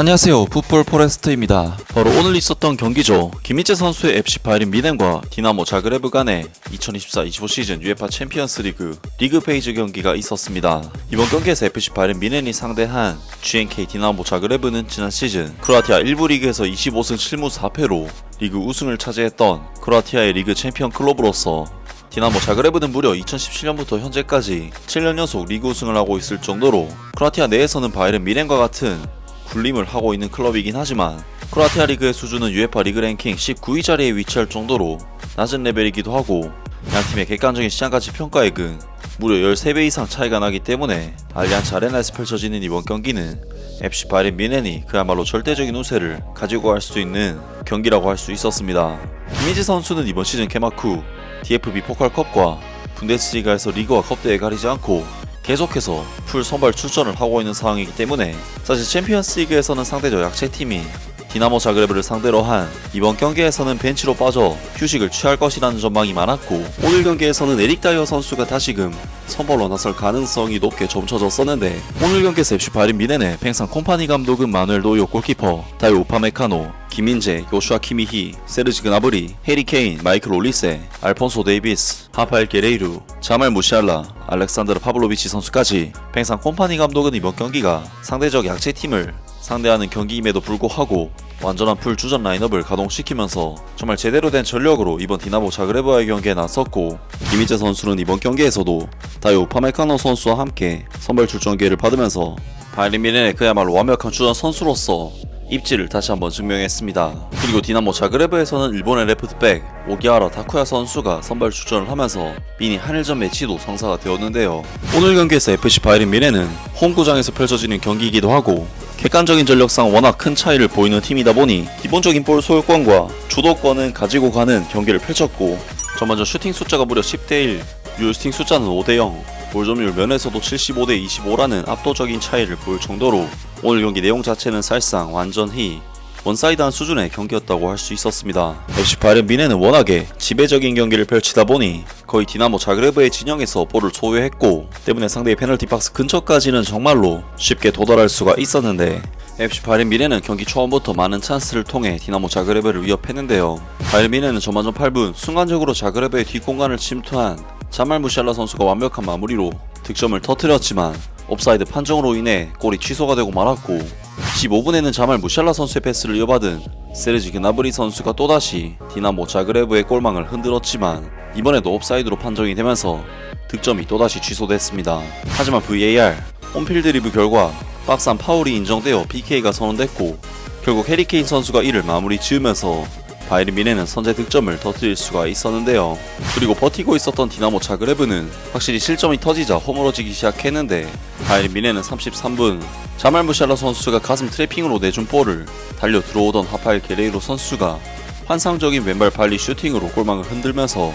안녕하세요, 풋볼 포레스트입니다. 바로 오늘 있었던 경기죠. 김민재 선수의 FC 바이에른 뮌헨과 디나모 자그레브 간의 2024-25 시즌 UEFA 챔피언스 리그 페이지 경기가 있었습니다. 이번 경기에서 FC 바이에른 뮌헨이 상대한 GNK 디나모 자그레브는 지난 시즌 크로아티아 1부 리그에서 25승 7무 4패로 리그 우승을 차지했던 크로아티아의 리그 챔피언 클럽으로서 디나모 자그레브는 무려 2017년부터 현재까지 7년 연속 리그 우승을 하고 있을 정도로 크로아티아 내에서는 바이에른 뮌헨과 같은 군림을 하고 있는 클럽이긴 하지만 크로아티아 리그의 수준은 UEFA 리그 랭킹 19위 자리에 위치할 정도로 낮은 레벨이기도 하고 양팀의 객관적인 시장가치 평가액은 무려 13배 이상 차이가 나기 때문에 알리안츠 아레나에서 펼쳐지는 이번 경기는 FC 바이에른 뮌헨이 그야말로 절대적인 우세를 가지고 갈 수 있는 경기라고 할 수 있었습니다. 김민재 선수는 이번 시즌 개막 후 DFB 포칼컵과 분데스리가에서 리그와 컵대회 가리지 않고 계속해서 풀 선발 출전을 하고 있는 상황이기 때문에 사실 챔피언스 리그에서는 상대적 약체팀인 디나모 자그레브를 상대로 한 이번 경기에서는 벤치로 빠져 휴식을 취할 것이라는 전망이 많았고, 오늘 경기에서는 에릭 다이어 선수가 다시금 선발로 나설 가능성이 높게 점쳐졌었는데, 오늘 경기에서 FC 바이에른 뮌헨의 팽상 콤파니 감독은 마누엘 노이어 골키퍼, 다이오 우파메카노, 김민재, 요슈아 키미히, 세르지 그나브리, 해리 케인, 마이클 올리세, 알폰소 데이비스, 하파엘 게레이루, 자말 무시알라, 알렉산드르 파블로비치 선수까지 팽상 콤파니 감독은 이번 경기가 상대적 약체팀을 상대하는 경기임에도 불구하고 완전한 풀 주전 라인업을 가동시키면서 정말 제대로 된 전력으로 이번 디나모 자그레브와의 경기에 나섰고, 김민재 선수는 이번 경기에서도 다이오 우파메카노 선수와 함께 선발 출전 기회를 받으면서 바이에른 뮌헨의 그야말로 완벽한 주전 선수로서 입지를 다시 한번 증명했습니다. 그리고 디나모 자그레브에서는 일본의 레프트백 오기하라 타쿠야 선수가 선발 출전을 하면서 미니 한일전 매치도 성사가 되었는데요. 오늘 경기에서 FC 바이에른 뮌헨은 홈구장에서 펼쳐지는 경기이기도 하고 객관적인 전력상 워낙 큰 차이를 보이는 팀이다 보니 기본적인 볼 소유권과 주도권은 가지고 가는 경기를 펼쳤고, 전반전 슈팅 숫자가 무려 10대1, 유효 슈팅 숫자는 5대0, 볼 점유율 면에서도 75대25라는 압도적인 차이를 보일 정도로 오늘 경기 내용 자체는 사실상 완전히 원사이드한 수준의 경기였다고 할 수 있었습니다. FC 바이에른 뮌헨은 워낙에 지배적인 경기를 펼치다 보니 거의 디나모 자그레브의 진영에서 볼을 소유했고, 때문에 상대의 페널티 박스 근처까지는 정말로 쉽게 도달할 수가 있었는데, FC 바이에른 뮌헨은 경기 초반부터 많은 찬스를 통해 디나모 자그레브를 위협했는데요. 바이에른 뮌헨은 전반전 8분 순간적으로 자그레브의 뒷공간을 침투한 자말 무시알라 선수가 완벽한 마무리로 득점을 터뜨렸지만 옵사이드 판정으로 인해 골이 취소가 되고 말았고, 15분에는 자말 무시알라 선수의 패스를 이어받은 세르지 그나브리 선수가 또다시 디나모 자그레브의 골망을 흔들었지만 이번에도 옵사이드로 판정이 되면서 득점이 또다시 취소됐습니다. 하지만 VAR, 홈필드 리뷰 결과 박스 안 파울이 인정되어 PK가 선언됐고, 결국 해리 케인 선수가 이를 마무리 지으면서 바이에른 뮌헨은 선제 득점을 터뜨릴 수가 있었는데요. 그리고 버티고 있었던 디나모 자그레브는 확실히 실점이 터지자 허물어지기 시작했는데, 바이에른 뮌헨은 33분 자말 무시알라 선수가 가슴 트래핑으로 내준 볼을 달려 들어오던 하파엘 게레이로 선수가 환상적인 왼발 발리 슈팅으로 골망을 흔들면서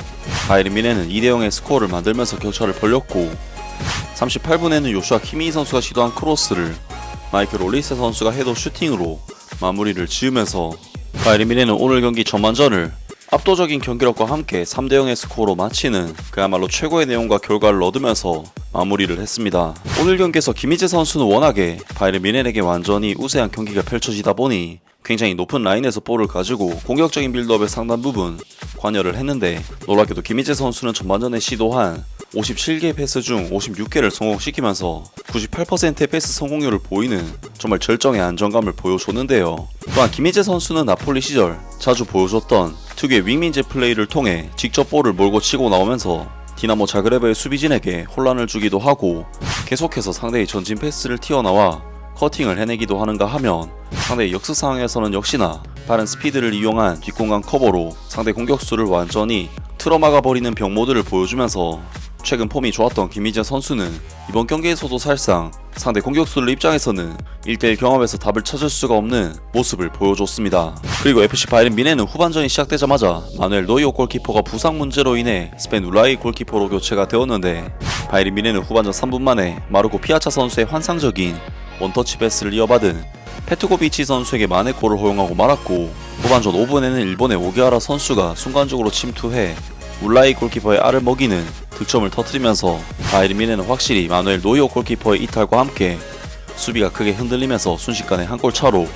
바이에른 뮌헨은 2대0의 스코어를 만들면서 격차를 벌렸고, 38분에는 요슈아 키미히 선수가 시도한 크로스를 마이클 올리세 선수가 헤더 슈팅으로 마무리를 지으면서 바이에른 뮌헨은 오늘 경기 전반전을 압도적인 경기력과 함께 3대0의 스코어로 마치는 그야말로 최고의 내용과 결과를 얻으면서 마무리를 했습니다. 오늘 경기에서 김민재 선수는 워낙에 바이에른 뮌헨에게 완전히 우세한 경기가 펼쳐지다 보니 굉장히 높은 라인에서 볼을 가지고 공격적인 빌드업에 상당 부분 관여를 했는데, 놀랍게도 김민재 선수는 전반전에 시도한 57개의 패스 중 56개를 성공시키면서 98%의 패스 성공률을 보이는 정말 절정의 안정감을 보여줬는데요. 또한 김민재 선수는 나폴리 시절 자주 보여줬던 특유의 윙민재 플레이를 통해 직접 볼을 몰고 치고 나오면서 디나모 자그레브의 수비진에게 혼란을 주기도 하고, 계속해서 상대의 전진 패스를 튀어나와 커팅을 해내기도 하는가 하면 상대의 역습 상황에서는 역시나 빠른 스피드를 이용한 뒷공간 커버로 상대 공격수를 완전히 틀어막아버리는 병모드를 보여주면서 최근 폼이 좋았던 김민재 선수는 이번 경기에서도 사실상 상대 공격수들 입장에서는 1대1 경합에서 답을 찾을 수가 없는 모습을 보여줬습니다. 그리고 FC 바이에른 뮌헨은 후반전이 시작되자마자 마누엘 노이어 골키퍼가 부상 문제로 인해 스페인 울라이 골키퍼로 교체가 되었는데, 바이에른 뮌헨은 후반전 3분 만에 마르코 피아차 선수의 환상적인 원터치 패스를 이어받은 페트고비치 선수에게 만회 골을 허용하고 말았고, 후반전 5분에는 일본의 오기하라 선수가 순간적으로 침투해 울라이 골키퍼의 알을 먹이는 득점을 터뜨리면서 바이에른 뮌헨은 확실히 마누엘 노이어 골키퍼의 이탈과 함께 수비가 크게 흔들리면서 순식간에 한 골 차로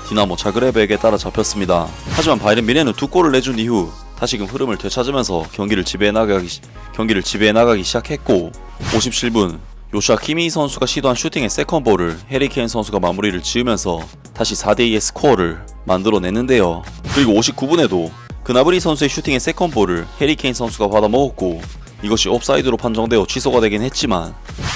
디나모 자그레브에게 따라잡혔습니다. 하지만 바이에른 뮌헨은 두 골을 내준 이후 다시금 흐름을 되찾으면서 경기를 지배해 나가기 시작했고 57분 요슈아 키미히 선수가 시도한 슈팅의 세컨볼을 해리 케인 선수가 마무리를 지으면서 다시 4대2의 스코어를 만들어냈는데요. 그리고 59분에도 그나브리 선수의 슈팅의 세컨볼을 해리 케인 선수가 받아먹었고 이것이 옵사이드로 판정되어 취소가 되긴 했지만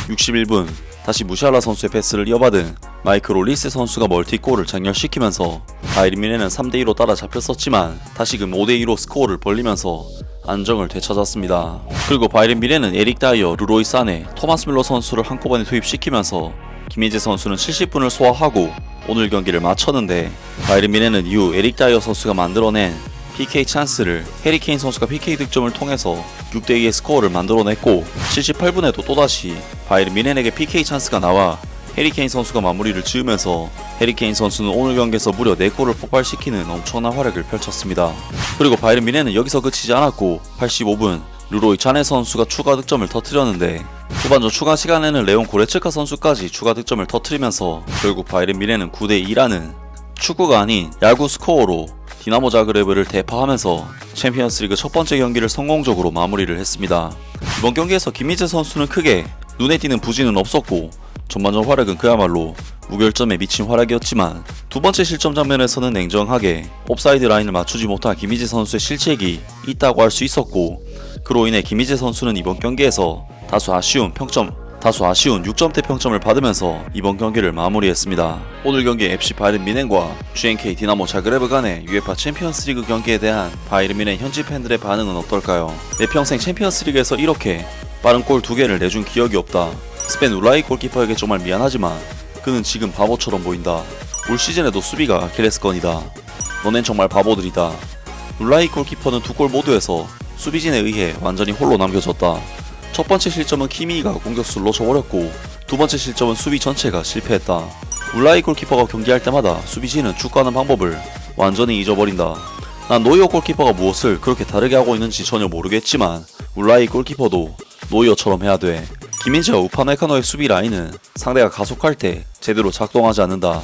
61분 다시 무시알라 선수의 패스를 이어받은 마이클 올리스 선수가 멀티골을 장렬시키면서 바이에른 뮌헨은 3대2로 따라잡혔었지만 다시금 5대2로 스코어를 벌리면서 안정을 되찾았습니다. 그리고 바이에른 뮌헨은 에릭 다이어, 르로이 사네, 토마스 밀러 선수를 한꺼번에 투입시키면서 김희재 선수는 70분을 소화하고 오늘 경기를 마쳤는데 바이에른 뮌헨은 이후 에릭 다이어 선수가 만들어낸 PK 찬스를 해리 케인 선수가 PK 득점을 통해서 6대2의 스코어를 만들어냈고 78분에도 또다시 바이에른 뮌헨에게 PK 찬스가 나와 해리 케인 선수가 마무리를 지으면서 해리 케인 선수는 오늘 경기에서 무려 4골을 폭발시키는 엄청난 활약을 펼쳤습니다. 그리고 바이에른 뮌헨은 여기서 그치지 않았고 85분 르로이 자네 선수가 추가 득점을 터뜨렸는데 후반전 추가 시간에는 레온 고레츠카 선수까지 추가 득점을 터뜨리면서 결국 바이에른 뮌헨은 9대2라는 축구가 아닌 야구 스코어로 디나모 자그레브를 대파하면서 챔피언스리그 첫 번째 경기를 성공적으로 마무리를 했습니다. 이번 경기에서 김희재 선수는 크게 눈에 띄는 부진은 없었고 전반전 활약은 그야말로 무결점에 미친 활약이었지만 두 번째 실점 장면에서는 냉정하게 옵사이드 라인을 맞추지 못한 김희재 선수의 실책이 있다고 할 수 있었고 그로 인해 김희재 선수는 이번 경기에서 다소 아쉬운 6점대 평점을 받으면서 이번 경기를 마무리했습니다. 오늘 경기 FC 바이에른 뮌헨과 GNK 디나모 자그레브 간의 UEFA 챔피언스리그 경기에 대한 바이에른 뮌헨 현지 팬들의 반응은 어떨까요? 내 평생 챔피언스리그에서 이렇게 빠른 골 2개를 내준 기억이 없다. 스페인 울라이 골키퍼에게 정말 미안하지만 그는 지금 바보처럼 보인다. 올 시즌에도 수비가 아킬레스건이다. 너넨 정말 바보들이다. 울라이 골키퍼는 두 골 모두에서 수비진에 의해 완전히 홀로 남겨졌다. 첫 번째 실점은 키미히가 공격수를 놓쳐버렸고 두 번째 실점은 수비 전체가 실패했다. 울라이 골키퍼가 경기할 때마다 수비진은 축구하는 방법을 완전히 잊어버린다. 난 노이어 골키퍼가 무엇을 그렇게 다르게 하고 있는지 전혀 모르겠지만 울라이 골키퍼도 노이어처럼 해야 돼. 김민재와 우파메카노의 수비 라인은 상대가 가속할 때 제대로 작동하지 않는다.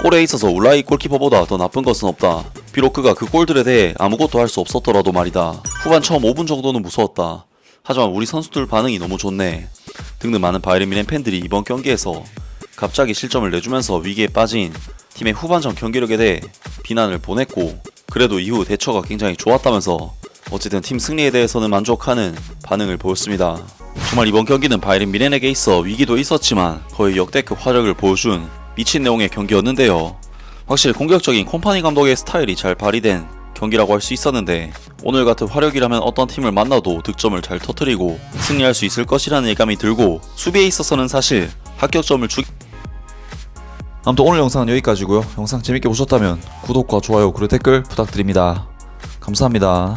골에 있어서 울라이 골키퍼보다 더 나쁜 것은 없다. 비록 그가 그 골들에 대해 아무것도 할 수 없었더라도 말이다. 후반 처음 5분 정도는 무서웠다. 하지만 우리 선수들 반응이 너무 좋네. 등등 많은 바이에른 뮌헨 팬들이 이번 경기에서 갑자기 실점을 내주면서 위기에 빠진 팀의 후반전 경기력에 대해 비난을 보냈고 그래도 이후 대처가 굉장히 좋았다면서 어쨌든 팀 승리에 대해서는 만족하는 반응을 보였습니다. 정말 이번 경기는 바이에른 뮌헨에게 있어 위기도 있었지만 거의 역대급 화력을 보여준 미친 내용의 경기였는데요. 확실히 공격적인 콤파니 감독의 스타일이 잘 발휘된 경기라고 할 수 있었는데 오늘 같은 화력이라면 어떤 팀을 만나도 득점을 잘 터뜨리고 승리할 수 있을 것이라는 예감이 들고 수비에 있어서는 사실 합격점을 아무튼 오늘 영상은 여기까지고요. 영상 재밌게 보셨다면 구독과 좋아요 그리고 댓글 부탁드립니다. 감사합니다.